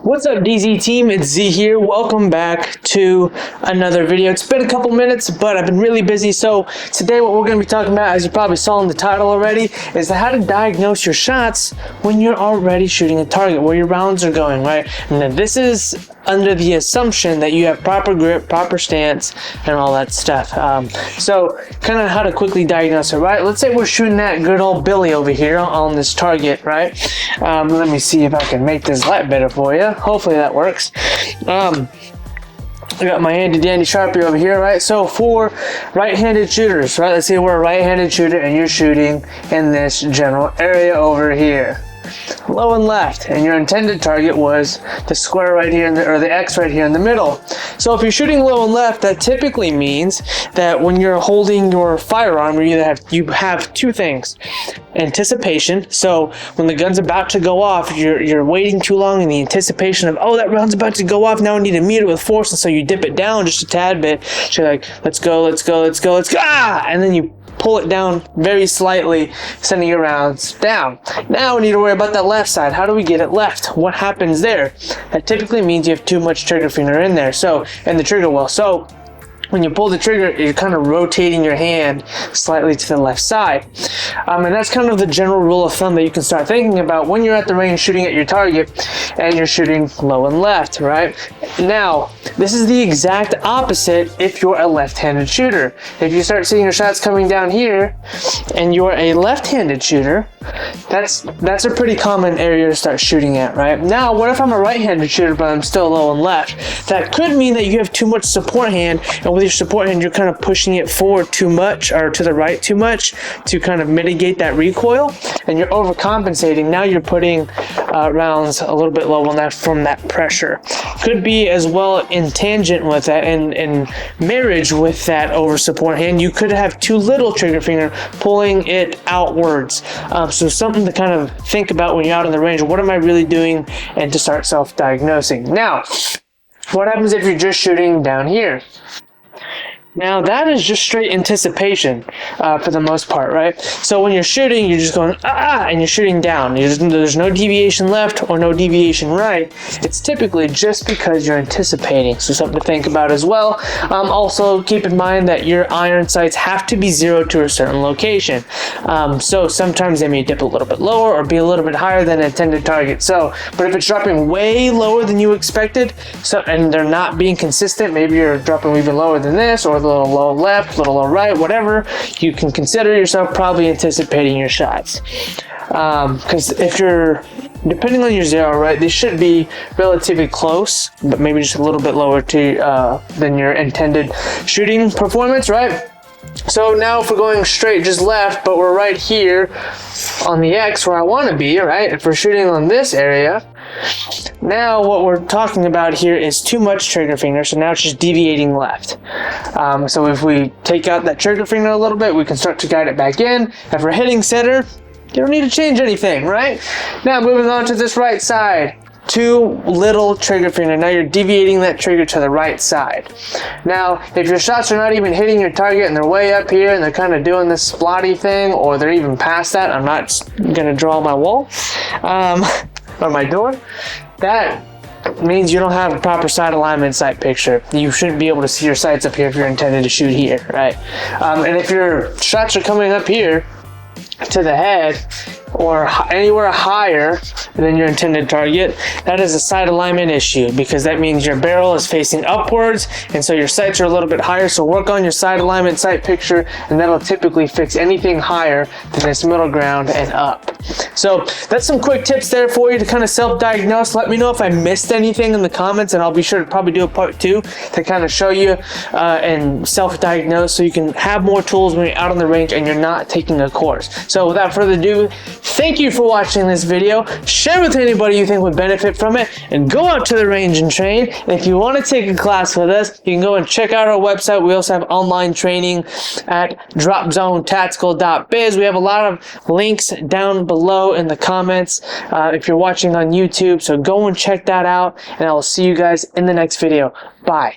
What's up, DZ team? It's Z here. Welcome back to another video. It's been a couple minutes, but I've been really busy. So today what we're going to be talking about, as you probably saw in the title already, is how to diagnose your shots when you're already shooting a target, where your rounds are going, right? And then this is under the assumption that you have proper grip, proper stance, and all that stuff. So kind of how to quickly diagnose it, right? Let's say we're shooting that good old Billy over here on this target, right? Let me see if I can make this light better for you. Hopefully that works. I got my handy dandy Sharpie over here, right? So for right-handed shooters, right? Let's say we're a right-handed shooter and you're shooting in this general area over here, low and left, and your intended target was the square right here or the X right here in the middle. So if you're shooting low and left, that typically means that when you're holding your firearm, you have two things: anticipation. So when the gun's about to go off, you're waiting too long in the anticipation of, oh, that round's about to go off, now I need to meet it with force, and so you dip it down just a tad bit. So you're like, let's go, let's go, let's go, let's go, and then you pull it down very slightly, sending your rounds down. Now we need to worry about that left side. How do we get it left? What happens there? That typically means you have too much trigger finger in there, in the trigger well. So when you pull the trigger, you're kind of rotating your hand slightly to the left side. And that's kind of the general rule of thumb that you can start thinking about when you're at the range shooting at your target and you're shooting low and left, right? Now, this is the exact opposite if you're a left-handed shooter. If you start seeing your shots coming down here and you're a left-handed shooter, that's a pretty common area to start shooting at, right? Now, what if I'm a right-handed shooter but I'm still low and left? That could mean that you have too much support hand, and with your support hand, you're kind of pushing it forward too much or to the right too much to kind of mitigate that recoil, and you're overcompensating. Now you're putting rounds a little bit low on that from that pressure. Could be as well in tangent with that, in marriage with that over support hand, you could have too little trigger finger, pulling it outwards. So something to kind of think about when you're out on the range. What am I really doing? And to start self-diagnosing. Now, what happens if you're just shooting down here? Now that is just straight anticipation for the most part, right? So when you're shooting, you're just going and you're shooting down. There's no deviation left or no deviation right. It's typically just because you're anticipating. So something to think about as well. Also keep in mind that your iron sights have to be zeroed to a certain location. So sometimes they may dip a little bit lower or be a little bit higher than intended target. But if it's dropping way lower than you expected, and they're not being consistent, maybe you're dropping even lower than this, or a little low left, a little low right, whatever, you can consider yourself probably anticipating your shots. Because if you're, depending on your zero, right, they should be relatively close, but maybe just a little bit lower than your intended shooting performance, right? So now if we're going straight just left, but we're right here on the X where I want to be, right? If we're shooting on this area, now what we're talking about here is too much trigger finger, so now it's just deviating left. So if we take out that trigger finger a little bit, we can start to guide it back in. If we're hitting center, you don't need to change anything, right? Now moving on to this right side. Too little trigger finger. Now you're deviating that trigger to the right side. Now, if your shots are not even hitting your target and they're way up here and they're kind of doing this splotty thing, or they're even past that, I'm not gonna draw my wall or my door, that means you don't have a proper sight alignment sight picture. You shouldn't be able to see your sights up here if you're intended to shoot here, right? And if your shots are coming up here to the head or anywhere higher than your intended target, that is a sight alignment issue, because that means your barrel is facing upwards, and so your sights are a little bit higher. So work on your sight alignment sight picture, and that'll typically fix anything higher than this middle ground and up. So that's some quick tips there for you to kind of self-diagnose. Let me know if I missed anything in the comments, and I'll be sure to probably do a part 2 to kind of show you and self-diagnose, so you can have more tools when you're out on the range and you're not taking a course. So without further ado, thank you for watching this video. Share with anybody you think would benefit from it, and go out to the range and train. And if you want to take a class with us, you can go and check out our website. We also have online training at Dropzone Tactical LLC. We have a lot of links down below in the comments if you're watching on YouTube. So go and check that out, and I will see you guys in the next video. Bye.